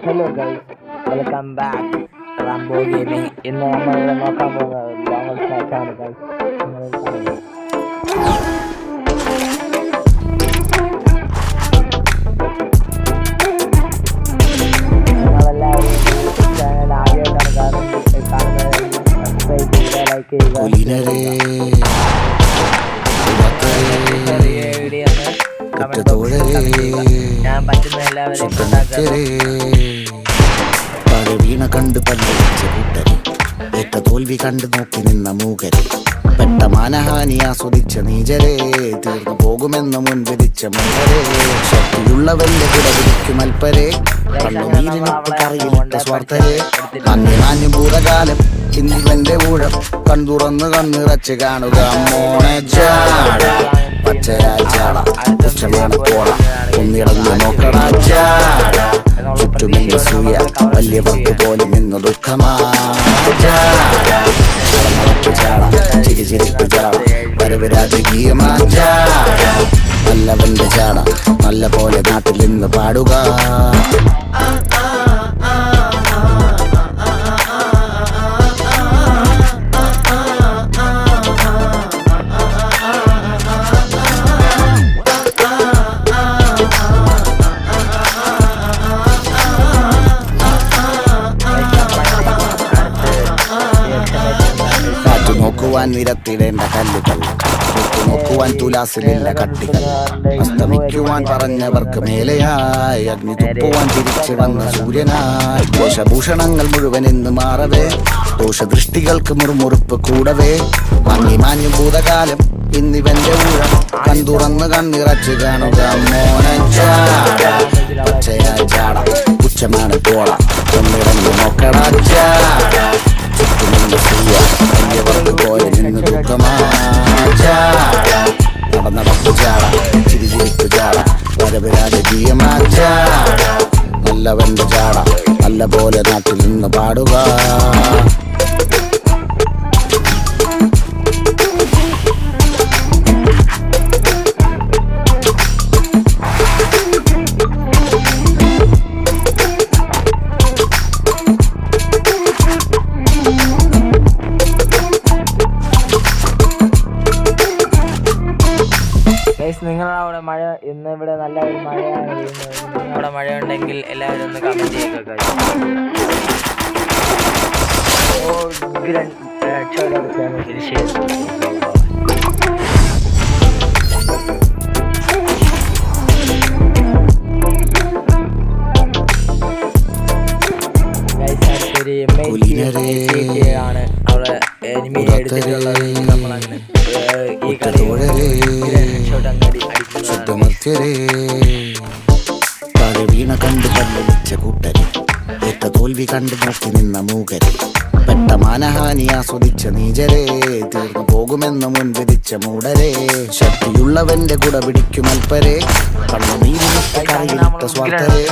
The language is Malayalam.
Hello guys, welcome back Rambo gaming. ഇന്ന് നമ്മൾ നോക്കാൻ പോകുന്നത് ലോങ് മാച്ചാണ് ഗൈസ്. നിങ്ങളെല്ലാവരും ചാനൽ ആദ്യമായിട്ടാണ് കാണുന്നത്, സബ്സ്ക്രൈബ് ചെയ്യുക, ലൈക്ക് ചെയ്യുക. ചെറിയ വീഡിയോ ആണ്. ഞാൻ പറ്റുന്ന എല്ലാവരെയും വീണ കണ്ട് പല്ലിച്ച കൂട്ടര്, ഏറ്റ തോൽവി കണ്ട് നോക്കി നിന്ന മൂകര്, പെട്ട മാനഹാനി ആസ്വദിച്ച നീചരെ, തീർന്നു പോകുമെന്ന് മുൻവിധിച്ച മൂകരെ, ശക്തിയുള്ളവന്റെ കുടപിടിക്കും അൽപ്പരെ, കണ്ണുനീരിനൊപ്പ് കറിയിലിട്ട സ്വാർത്ഥരെ, അന്യമാഞ്ഞു ഭൂതകാലം ഇന്നിവന്റെ ഊഴം കൺതുറന്ന് കണ്ണിറച്ച് കാണുക മോണെ ചാട, പച്ചയായ ചാട, പുച്ഛമാണ് പോള, ഒന്നിടന്ന് നോക്കണ ചാട, ചുറ്റുമില്ല സൂയ വലിയവർക്ക് പോലും ഇന്ന് ദുഃഖമാ ചാട, ചിരി ചിരിപ്പ് ചാട, വരവ് രാജകീയമാ ചാട, നല്ലവന്റെ ചാട, നല്ല പോലെ നാട്ടിൽ നിന്ന് പാടുക. നോക്കുവാൻ നിരത്തിടേണ്ട കല്ലുകൾ, നോക്കുവാൻ തുലാസിലില്ല കട്ടികൾ, അസ്തമിക്കുവാൻ പറഞ്ഞവർക്ക് മേലെയായി അഗ്നി തുപ്പുവാൻ തിരിച്ചു വന്ന സൂര്യനായി, ദോഷഭൂഷണങ്ങൾ മുഴുവൻ ഇന്ന് മാറവേ, ദോഷദൃഷ്ടികൾക്ക് മുറുമുറുപ്പ് കൂടവേ, മങ്ങി മാഞ്ഞു ഭൂതകാലം ഇന്നിവന്റെ ഊഴം കൺതുറന്ന് കണ്ണിറച്ച് കാണുക മോനെ ചാട, പച്ചയായ ചാട, പുച്ഛമാണ് പോള, ഒന്നിറങ്ങി നോക്കട ചാട, ചുറ്റുമുണ്ട് സൂയ വലിയവർക്ക് പോലെ നിന്ന് ദുഃഖമാ ചാട, നടന്നടപ്പ് ചാട, ചിരി ചിരിപ്പ് ചാട, വരവ് രാജകീയമാ ചാട, നല്ലവന്റെ ചാട, നല്ല പോലെ നാട്ടിൽ നിന്ന് പാടുക. നിങ്ങളവിടെ മഴ, ഇന്ന് ഇവിടെ നല്ല ഒരു മഴയാണ് പെയ്യുന്നത്. നിങ്ങളവിടെ മഴ ഉണ്ടെങ്കിൽ എല്ലാവരും ഒന്ന് കമന്റ് ചെയ്യുക. ആണ് അവിടെ എനിമി എടുത്തിട്ടുള്ളത്. നമ്മളങ്ങനെ ഈ കളി വീണ കണ്ട് പല്ലിച്ച കൂട്ടര്, ഏറ്റ തോൽവി കണ്ട് നോക്കി നിന്ന മൂകര്, പെട്ട മാനഹാനി ആസ്വദിച്ച നീചരെ, തീർന്നു പോകുമെന്ന് മുൻവിധിച്ച മൂടരെ, ശക്തിയുള്ളവന്റെ കുട പിടിക്കും അൽപ്പരെ, കണ്ണുനീരിനിട്ട് കറിയിലിട്ട സ്വാർത്ഥരെ,